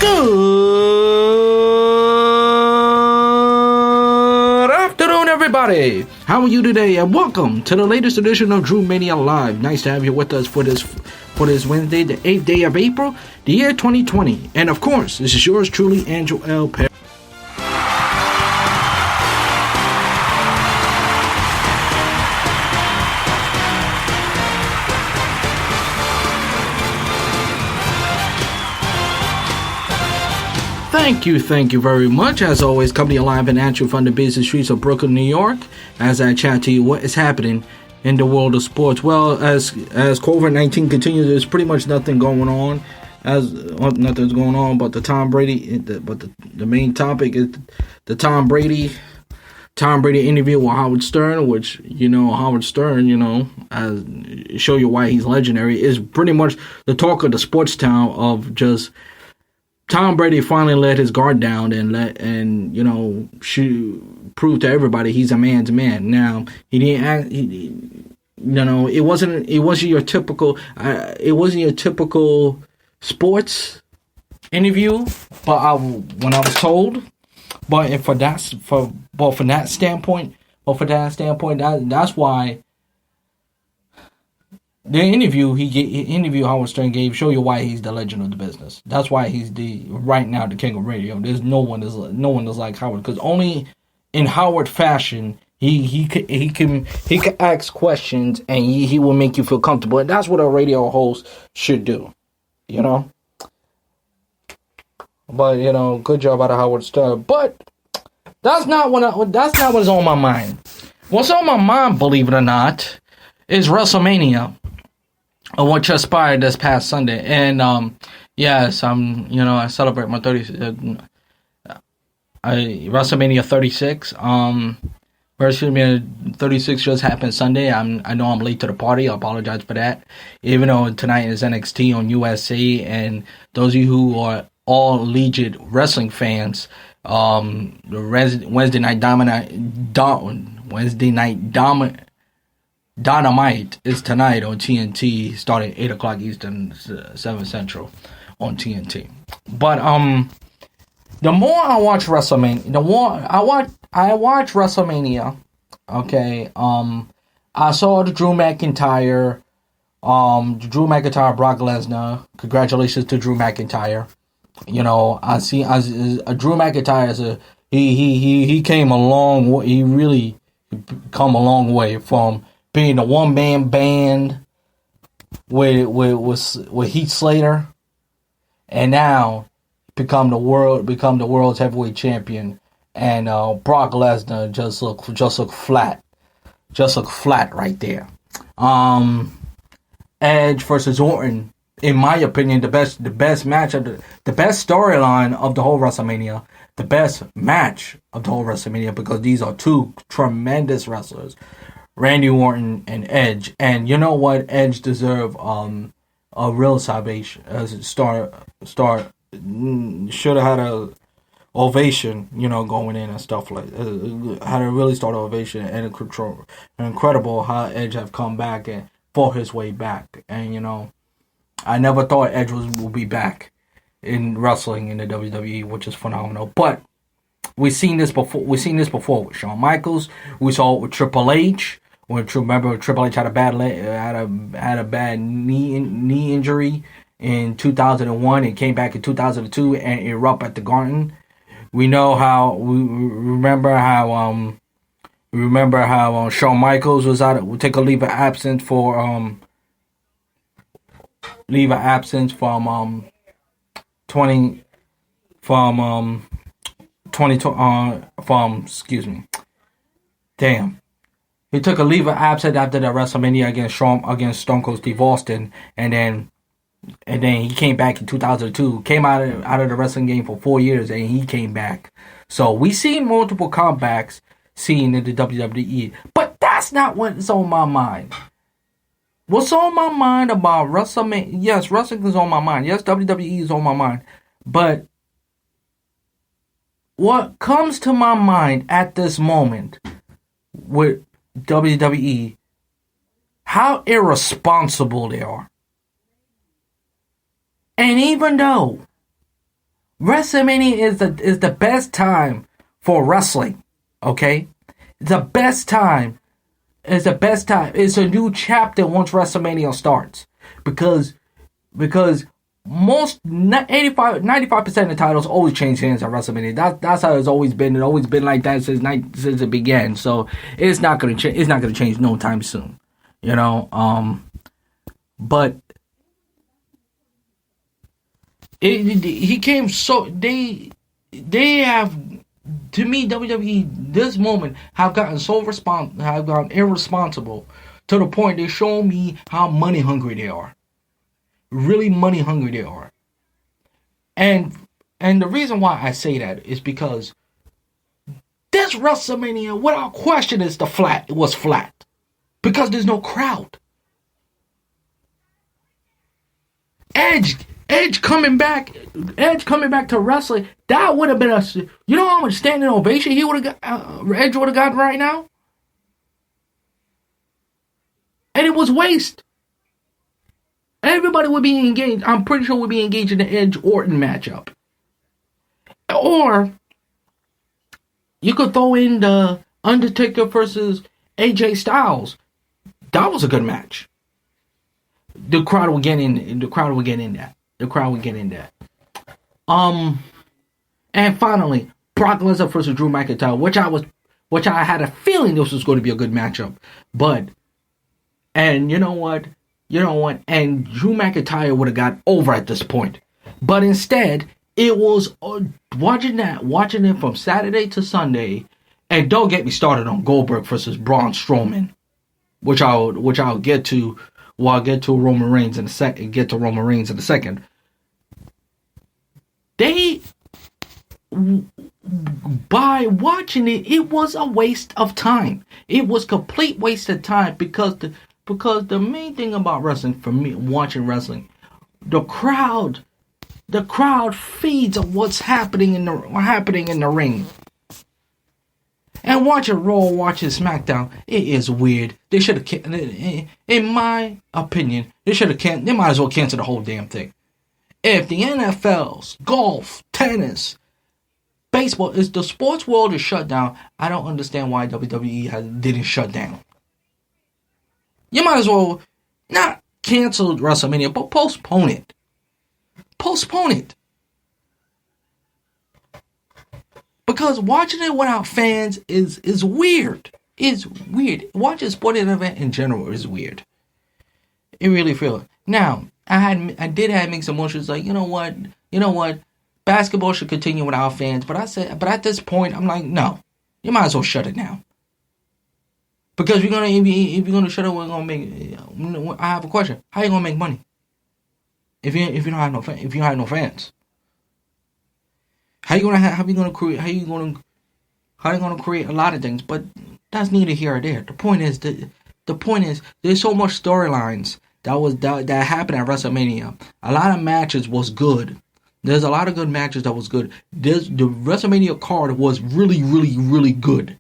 Good afternoon, everybody. How are you today? And welcome to the latest edition of WrestleMania Live. Nice to have you with us for this Wednesday, the 8th day of April, the year 2020. And of course, this is yours truly, Andrew L. Perry. Thank you very much. As always, coming alive and at you from the busy streets of Brooklyn, New York, as I chat to you what is happening in the world of sports. Well, as COVID-19 continues, there's pretty much nothing going on. Nothing's going on, but the main topic is the Tom Brady interview with Howard Stern, which, Howard Stern, as show you why he's legendary, is pretty much the talk of the sports town of just Tom Brady finally let his guard down and prove to everybody he's a man's man. Now, he didn't act, it wasn't your typical sports interview, but when I was told, from that standpoint, that's why the interview Howard Stern gave show you why he's the legend of the business. That's why he's right now the king of radio. There's no one is like Howard, because only in Howard fashion he can ask questions and he will make you feel comfortable. And that's what a radio host should do, But good job out of Howard Stern. But that's not what's on my mind. What's on my mind, believe it or not, is WrestleMania. What transpired this past Sunday, and yes, I celebrate my WrestleMania 36. WrestleMania 36 just happened Sunday. I know I'm late to the party. I apologize for that. Even though tonight is NXT on USA, and those of you who are all legit wrestling fans, the Wednesday night Dynamite is tonight on TNT, starting 8 o'clock Eastern, 7 Central on TNT. But the more I watch WrestleMania, I watch WrestleMania. Okay, I saw the Drew McIntyre, Brock Lesnar. Congratulations to Drew McIntyre. I see Drew McIntyre he came a long way. He really come a long way from being a one-man band with Heath Slater, and now become the world's heavyweight champion. And Brock Lesnar just look flat right there. Edge versus Orton, in my opinion, the best match of the best storyline of the whole WrestleMania, the best match of the whole WrestleMania, because these are two tremendous wrestlers, Randy Orton and Edge. And you know what? Edge deserve a real salvation. Should have had a ovation, going in and stuff like had a really start ovation and incredible how Edge have come back and fought his way back. And I never thought Edge would be back in wrestling in the WWE, which is phenomenal. But we've seen this before. With Shawn Michaels. We saw it with Triple H. Remember, Triple H had a bad knee injury in 2001 and came back in 2002 and erupt at the Garden. We remember how Shawn Michaels was out. Take a leave of absence from 2020. He took a leave of absence after the WrestleMania against Stone Cold Steve Austin, and then he came back in 2002. Came out of the wrestling game for 4 years, and he came back. So we see multiple comebacks seen in the WWE, but that's not what's on my mind. What's on my mind about WrestleMania? Yes, wrestling is on my mind. Yes, WWE is on my mind, but what comes to my mind at this moment with WWE, how irresponsible they are. And even though WrestleMania is the best time for wrestling. Okay, it's the best time. It's the best time. It's a new chapter once WrestleMania starts because most 95% of the titles always change hands at WrestleMania. That's how it's always been. It's always been like that since it began. So it's not gonna change. It's not gonna change no time soon. You know. But he came so they have, to me, WWE this moment have gotten irresponsible to the point they show me how money hungry they are. Really money hungry they are. And the reason why I say that is because this WrestleMania, without question, it was flat. Because there's no crowd. Edge coming back to wrestling, that would have been you know how much standing ovation he would have got, Edge would have gotten right now? And it was waste. Everybody would be engaged. I'm pretty sure would be engaged in the Edge Orton matchup. Or you could throw in the Undertaker versus AJ Styles. That was a good match. The crowd would get in that. And finally, Brock Lesnar versus Drew McIntyre, which I had a feeling this was going to be a good matchup. And you know what? And Drew McIntyre would have got over at this point. But instead, it was watching it from Saturday to Sunday. And don't get me started on Goldberg versus Braun Strowman, which I'll get to. Well, I'll get to Roman Reigns in a second. By watching it, it was a waste of time. It was complete waste of time because the main thing about wrestling, for me, watching wrestling, the crowd feeds on what's happening in the ring. And watching Raw, watching SmackDown, it is weird. They should have, in my opinion, they might as well cancel the whole damn thing. If the NFL's, golf, tennis, baseball, the sports world is shut down, I don't understand why WWE didn't shut down. You might as well not cancel WrestleMania, but postpone it. Postpone it. Because watching it without fans is weird. It's weird. Watching a sporting event in general is weird. It really feels. Now, I did have mixed emotions. Like, you know what? Basketball should continue without fans. But at this point, I'm like, no. You might as well shut it down. Because if you're gonna shut it, we're gonna make. I have a question. How are you gonna make money? If you don't have no fans. How you gonna create a lot of things? But that's neither here or there. The point is there's so much storylines that happened at WrestleMania. A lot of matches was good. There's a lot of good matches that was good. The WrestleMania card was really, really, really good.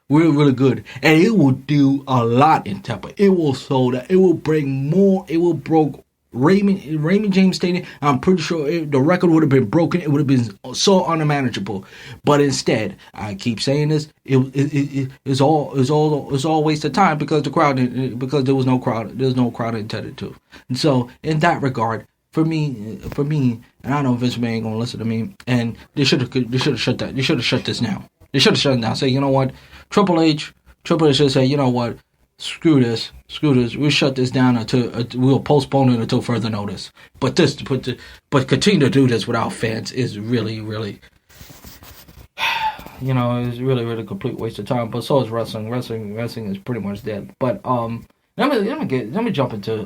Really, really good. And it will do a lot in Tampa. It will show that it will bring more. It will broke Raymond James Stadium. I'm pretty sure the record would have been broken. It would have been so unmanageable. But instead, I keep saying this. It's all waste of time because there was no crowd. There's no crowd intended to. And so in that regard, for me, and I know Vince McMahon ain't gonna listen to me. And they should have shut that. They should have shut this down. They should have shut it down. Say, you know what, Triple H should say, you know what. Screw this. We'll shut this down we'll postpone it until further notice. But continue to do this without fans is really, really, it's really, really a complete waste of time. But so is wrestling. Wrestling is pretty much dead. But let me jump into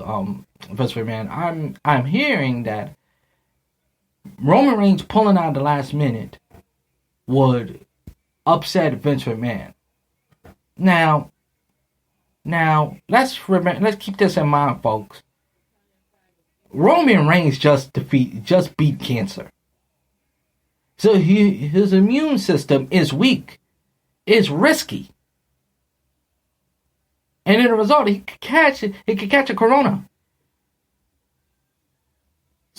Vince McMahon. I'm hearing that Roman Reigns pulling out the last minute would upset Vince McMahon. Now, let's keep this in mind, folks. Roman Reigns just beat cancer. So his immune system is weak. It's risky. And in a result, he could catch a corona.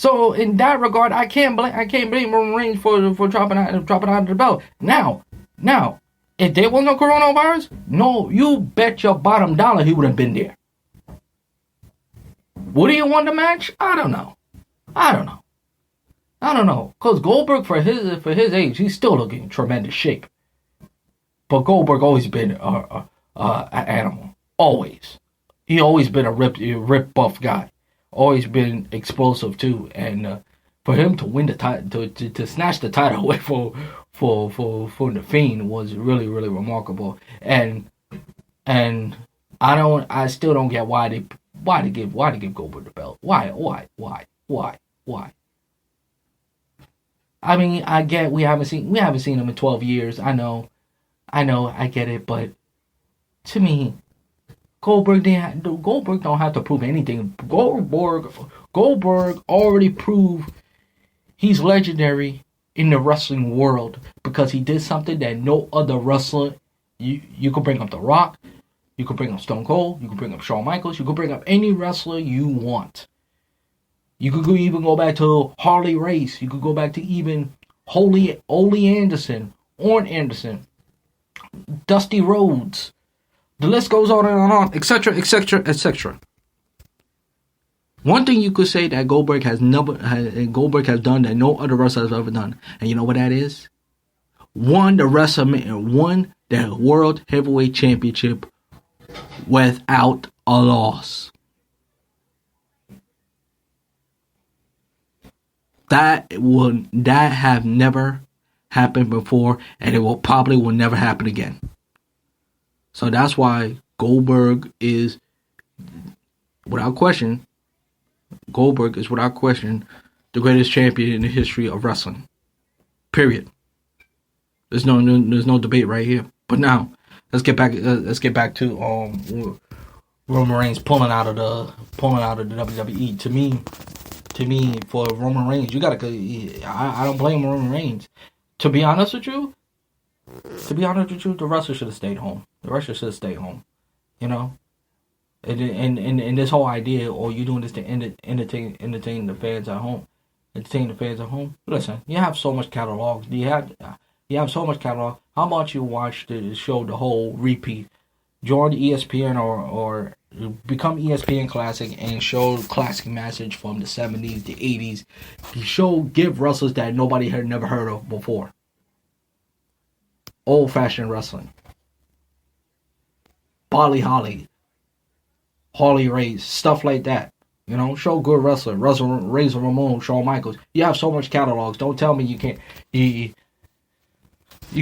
So in that regard, I can't blame Roman Reigns for dropping out of the belt. Now, if there was no coronavirus, no, you bet your bottom dollar he would have been there. Would he have won the match? I don't know. Cause Goldberg for his age, he's still looking in tremendous shape. But Goldberg always been an animal. Always. He always been a ripped buff guy. Always been explosive too. And for him to win the title, to snatch the title away for the Fiend was really, really remarkable. And I still don't get why to give Goldberg the belt. Why? I mean, I get we haven't seen him in 12 years. I know, I get it, but to me, Goldberg don't have to prove anything. Goldberg already proved he's legendary in the wrestling world because he did something that no other wrestler. You could bring up The Rock, you could bring up Stone Cold, you could bring up Shawn Michaels, you could bring up any wrestler you want. You could even go back to Harley Race. You could go back to even Ole Anderson, Orn Anderson, Dusty Rhodes. The list goes on and on, etc., etc., etc. One thing you could say that Goldberg has done that no other wrestler has ever done, and you know what that is? Won the World Heavyweight Championship without a loss. That have never happened before, and it will never happen again. So that's why Goldberg is, without question, the greatest champion in the history of wrestling. Period. There's no debate right here. But now, let's get back to Roman Reigns pulling out of the WWE. To me, for Roman Reigns, I don't blame Roman Reigns. To be honest with you, the wrestler should have stayed home. You know, and this whole idea, or you doing this to entertain the fans at home. Listen, you have so much catalog. You have so much catalog. How about you watch the show, the whole repeat? Join ESPN or become ESPN Classic and show classic message from the 70s, the 80s. Give wrestlers that nobody had never heard of before. Old-fashioned wrestling. Holly, Harley Race, stuff like that. You know, show good wrestler. Razor Ramon, Shawn Michaels. You have so much catalogs. Don't tell me you can't. You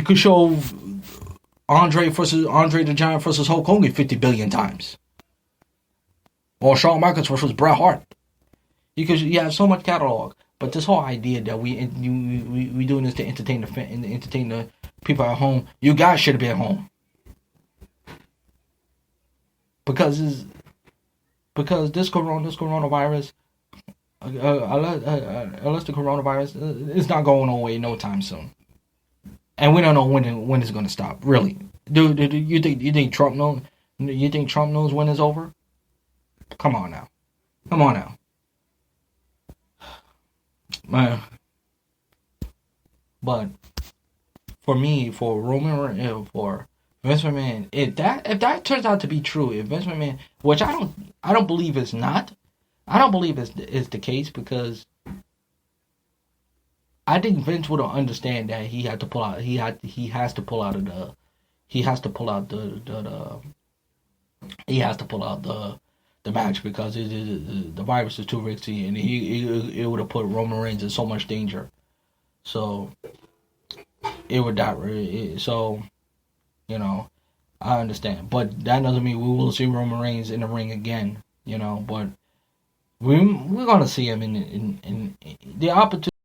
could show Andre the Giant versus Hulk Hogan 50 billion times. Or Shawn Michaels versus Bret Hart. You have so much catalog. But this whole idea that we doing this to entertain the people at home, you guys should have been home. Because this coronavirus, unless the coronavirus is not going away no time soon, and we don't know when it's going to stop. Really, do you think Trump knows? You think Trump knows when it's over? Come on now. Man. But for me, for Vince McMahon, if that turns out to be true, if Vince McMahon, which I don't believe is not, I don't believe is the case, because I think Vince would understand that he has to pull out the match, because the virus is too risky, and it would have put Roman Reigns in so much danger. So it would die. So, you know, I understand, but that doesn't mean we will see Roman Reigns in the ring again. You know, but we're gonna see him in the opportunity.